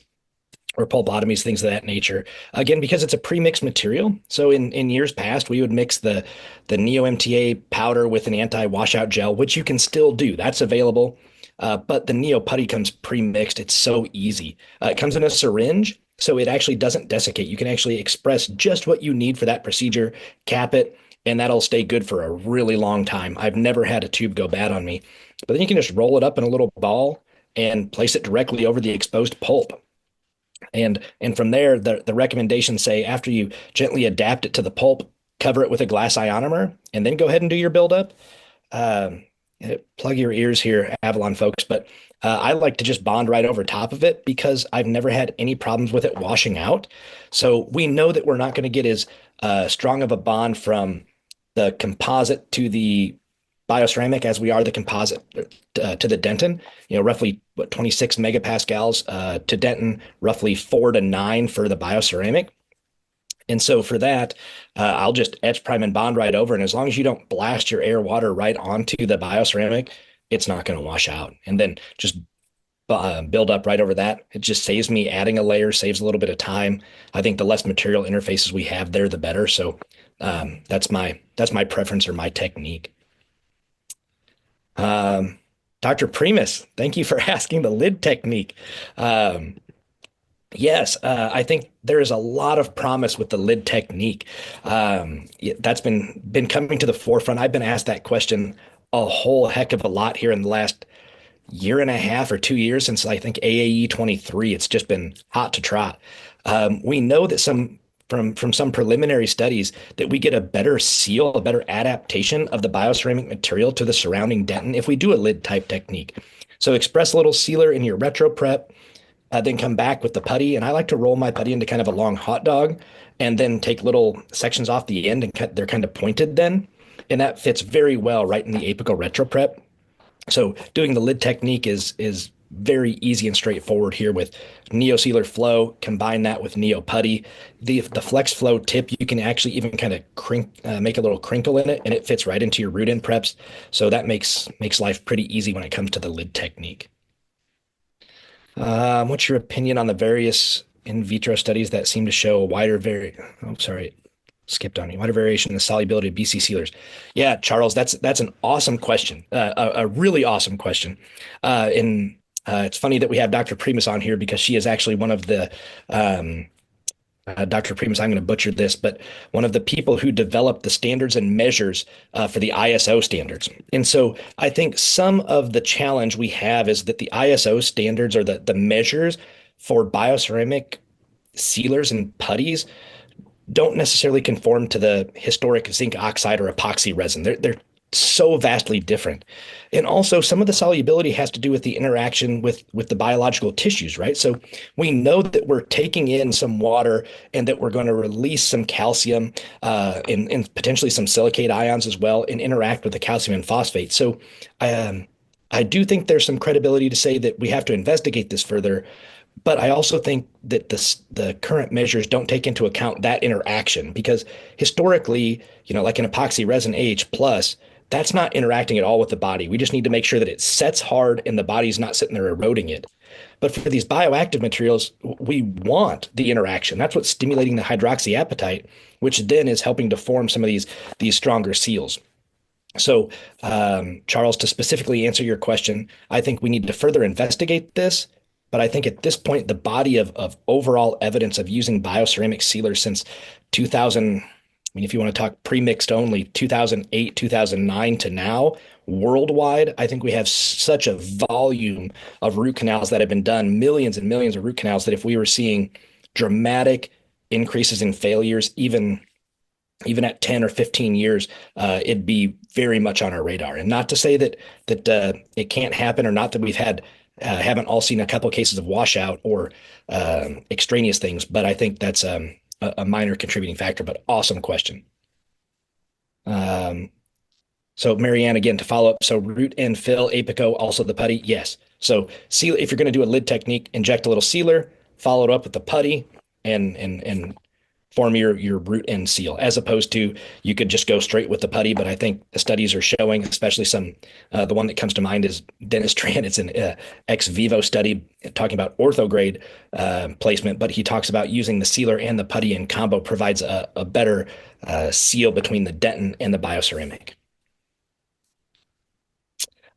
or pulpotomies, things of that nature. Again, because it's a pre-mixed material. So in years past, we would mix the Neo MTA powder with an anti-washout gel, which you can still do. That's available. But the Neo Putty comes pre-mixed. It's so easy. It comes in a syringe, so it actually doesn't desiccate. You can actually express just what you need for that procedure, cap it, and that'll stay good for a really long time. I've never had a tube go bad on me. But then you can just roll it up in a little ball and place it directly over the exposed pulp. And from there, the recommendations say after you gently adapt it to the pulp, cover it with a glass ionomer, and then go ahead and do your buildup. Um, Plug your ears here, Avalon folks, but I like to just bond right over top of it because I've never had any problems with it washing out. So we know that we're not going to get as strong of a bond from the composite to the bioceramic as we are the composite to the dentin. Roughly 26 megapascals to dentin, roughly 4 to 9 for the bioceramic. And so for that, I'll just etch, prime, and bond right over. And as long as you don't blast your air water right onto the bioceramic, it's not going to wash out. And then just build up right over that. It just saves me adding a layer, saves a little bit of time. I think the less material interfaces we have there, the better. So that's my preference or my technique. Dr. Primus, thank you for asking the lid technique. Um, Yes, I think there is a lot of promise with the lid technique. That's been coming to the forefront. I've been asked that question a whole heck of a lot here in the last year and a half or 2 years since I think AAE 23. It's just been hot to trot. We know that from some preliminary studies that we get a better seal, a better adaptation of the bioceramic material to the surrounding dentin if we do a lid type technique. So express a little sealer in your retro prep, then come back with the putty. And I like to roll my putty into kind of a long hot dog and then take little sections off the end and they're kind of pointed then. And that fits very well right in the apical retro prep. So doing the lid technique is very easy and straightforward here with Neo Sealer Flow. Combine that with Neo Putty. The Flex Flow tip, you can actually even kind of make a little crinkle in it, and it fits right into your root end preps. So that makes life pretty easy when it comes to the lid technique. What's your opinion on the various in vitro studies that seem to show a oh, sorry, skipped on you, wider variation in the solubility of BC sealers? Yeah, Charles, that's an awesome question, a really awesome question. And It's funny that we have Dr. Primus on here because she is actually one of the Dr. Primus, I'm going to butcher this, but one of the people who developed the standards and measures for the ISO standards. And so I think some of the challenge we have is that the ISO standards or the measures for bioceramic sealers and putties don't necessarily conform to the historic zinc oxide or epoxy resin. They're so vastly different. And also some of the solubility has to do with the interaction with the biological tissues, right? So we know that we're taking in some water and that we're going to release some calcium and potentially some silicate ions as well and interact with the calcium and phosphate. So I do think there's some credibility to say that we have to investigate this further, but I also think that the current measures don't take into account that interaction because historically, like an epoxy resin AH plus, that's not interacting at all with the body. We just need to make sure that it sets hard and the body's not sitting there eroding it. But for these bioactive materials, we want the interaction. That's what's stimulating the hydroxyapatite, which then is helping to form some of these stronger seals. So, Charles, to specifically answer your question, I think we need to further investigate this. But I think at this point, the body of overall evidence of using bioceramic sealers since 2000, I mean, if you want to talk pre-mixed only, 2008, 2009 to now, worldwide, I think we have such a volume of root canals that have been done, millions and millions of root canals, that if we were seeing dramatic increases in failures, even at 10 or 15 years, it'd be very much on our radar. And not to say that it can't happen, or not that we've haven't all seen a couple of cases of washout or extraneous things, but I think that's a minor contributing factor. But awesome question. Um, so Marianne, again, to follow up, so root and fill, apico, also the putty, yes. So seal, if you're going to do a lid technique, inject a little sealer, follow it up with the putty, and form your root end seal, as opposed to you could just go straight with the putty. But I think the studies are showing, especially the one that comes to mind is Dentistry, and it's an ex vivo study talking about orthograde placement, but he talks about using the sealer and the putty in combo provides a better seal between the dentin and the bioceramic.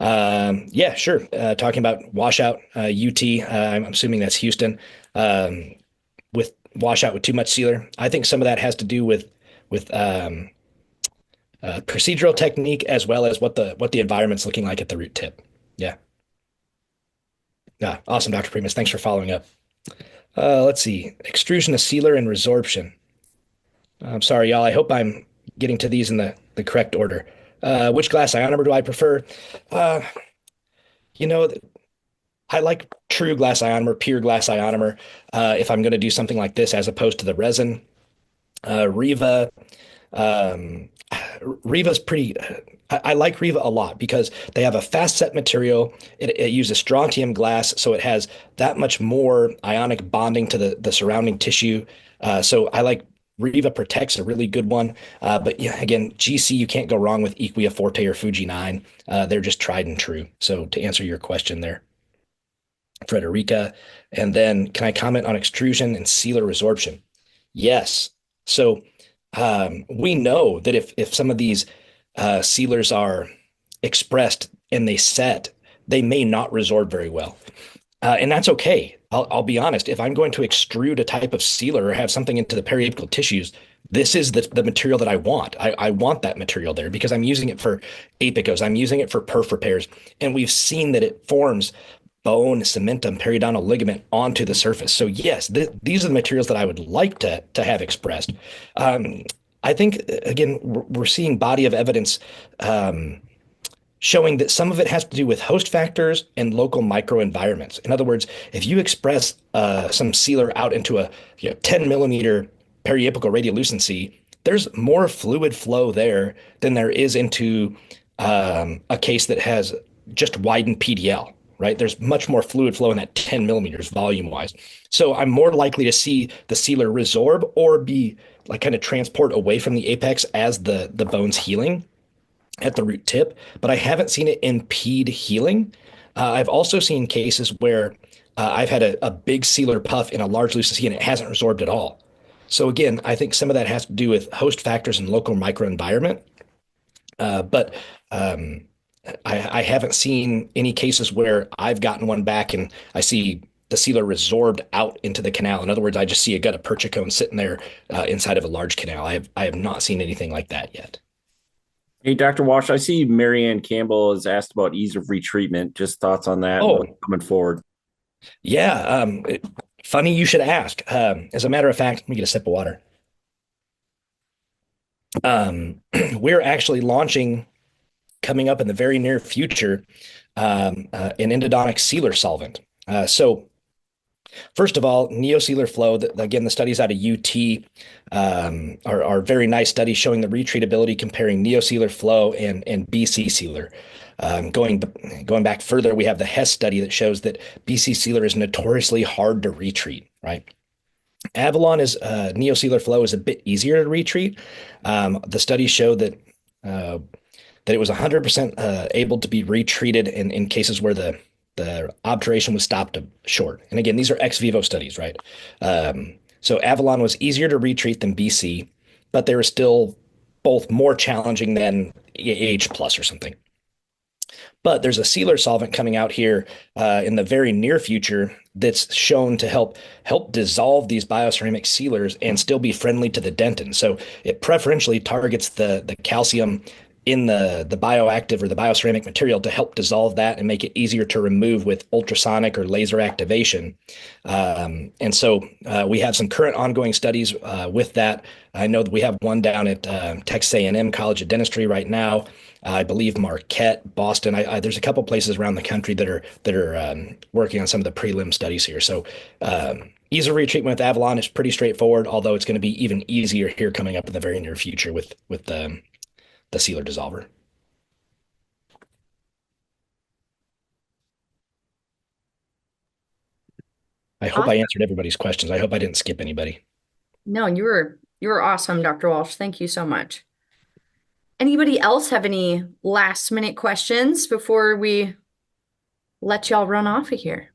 Yeah, sure. Talking about washout, UT, I'm assuming that's Houston. With washout with too much sealer. I think some of that has to do with procedural technique as well as what the environment's looking like at the root tip. Yeah. Yeah. Awesome, Dr. Primus. Thanks for following up. Let's see. Extrusion to sealer and resorption. I'm sorry, y'all. I hope I'm getting to these in the correct order. Which glass ionomer do I prefer? Uh, you know, I like true glass ionomer, pure glass ionomer, if I'm going to do something like this, as opposed to the resin. Riva, um, Riva's pretty. I like Riva a lot because they have a fast set material. It uses strontium glass, so it has that much more ionic bonding to the surrounding tissue. So I like Riva Protect's a really good one. But yeah, again, GC, you can't go wrong with Equia Forte or Fuji 9. They're just tried and true. So to answer your question there, Frederica. And then can I comment on extrusion and sealer resorption? Yes. So we know that if some of these sealers are expressed and they set, they may not resorb very well. And that's okay. I'll be honest. If I'm going to extrude a type of sealer or have something into the periapical tissues, this is the material that I want. I want that material there because I'm using it for apicos. I'm using it for perf repairs. And we've seen that it forms bone, cementum, periodontal ligament onto the surface. So yes, these are the materials that I would like to have expressed. I think, again, we're seeing body of evidence showing that some of it has to do with host factors and local microenvironments. In other words, if you express some sealer out into a 10 millimeter periapical radiolucency, there's more fluid flow there than there is into a case that has just widened PDL, right? There's much more fluid flow in that 10 millimeters volume wise. So I'm more likely to see the sealer resorb or be like kind of transport away from the apex as the bone's healing at the root tip, but I haven't seen it impede healing. I've also seen cases where I've had a big sealer puff in a large lucency and it hasn't resorbed at all. So again, I think some of that has to do with host factors and local microenvironment. But I haven't seen any cases where I've gotten one back and I see the sealer resorbed out into the canal. In other words, I just see a gut of perchicone sitting there inside of a large canal. I have not seen anything like that yet. Hey, Dr. Walsh, I see Marianne Campbell has asked about ease of retreatment. Just thoughts on that Oh, coming forward. yeah. Funny you should ask. As a matter of fact, let me get a sip of water. We're actually launching coming up in the very near future an endodontic sealer solvent. So first of all, NeoSealer Flow, again, the studies out of UT are very nice studies showing the retreatability comparing NeoSealer Flow and BC Sealer. Going back further, we have the Hess study that shows that BC Sealer is notoriously hard to retreat, right? Avalon is NeoSealer Flow is a bit easier to retreat. The studies show that it was 100% able to be retreated in cases where the obturation was stopped short. And again, these are ex vivo studies, right? So Avalon was easier to retreat than BC, but they were still both more challenging than AH plus or something. But there's a sealer solvent coming out here in the very near future that's shown to help dissolve these bioceramic sealers and still be friendly to the dentin. So it preferentially targets the calcium in the bioactive or the bioceramic material to help dissolve that and make it easier to remove with ultrasonic or laser activation. And so we have some current ongoing studies with that. I know that we have one down at Texas A&M College of Dentistry right now. I believe Marquette, Boston. There's a couple places around the country that are working on some of the prelim studies here. So ease of retreatment with Avalon is pretty straightforward, although it's going to be even easier here coming up in the very near future with the sealer dissolver. I hope I Awesome. answered everybody's questions. I hope I didn't skip anybody. No, you were awesome, Dr. Walsh. Thank you so much. Anybody else have any last minute questions before we let y'all run off of here?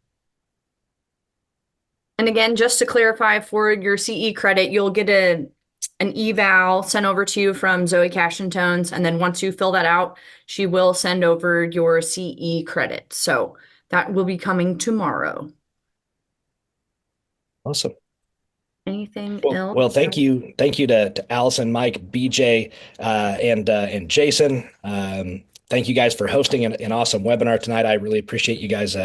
And again, just to clarify, for your CE credit, you'll get an eval sent over to you from Zoe Cash and Tones. And then once you fill that out, she will send over your CE credit. So that will be coming tomorrow. Awesome. Anything Well, else? thank you to Allison, Mike, BJ, and Jason. Thank you guys for hosting an awesome webinar tonight. I really appreciate you guys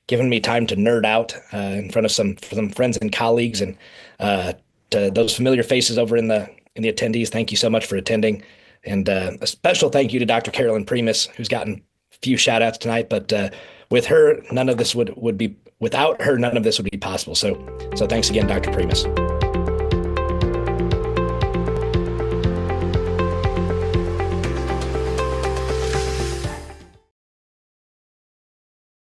giving me time to nerd out in front of some friends and colleagues, and to those familiar faces over in the attendees. Thank you so much for attending, and a special thank you to Dr. Carolyn Primus, who's gotten a few shout outs tonight. But with her, none of this would be without her. None of this would be possible. So thanks again, Dr. Primus.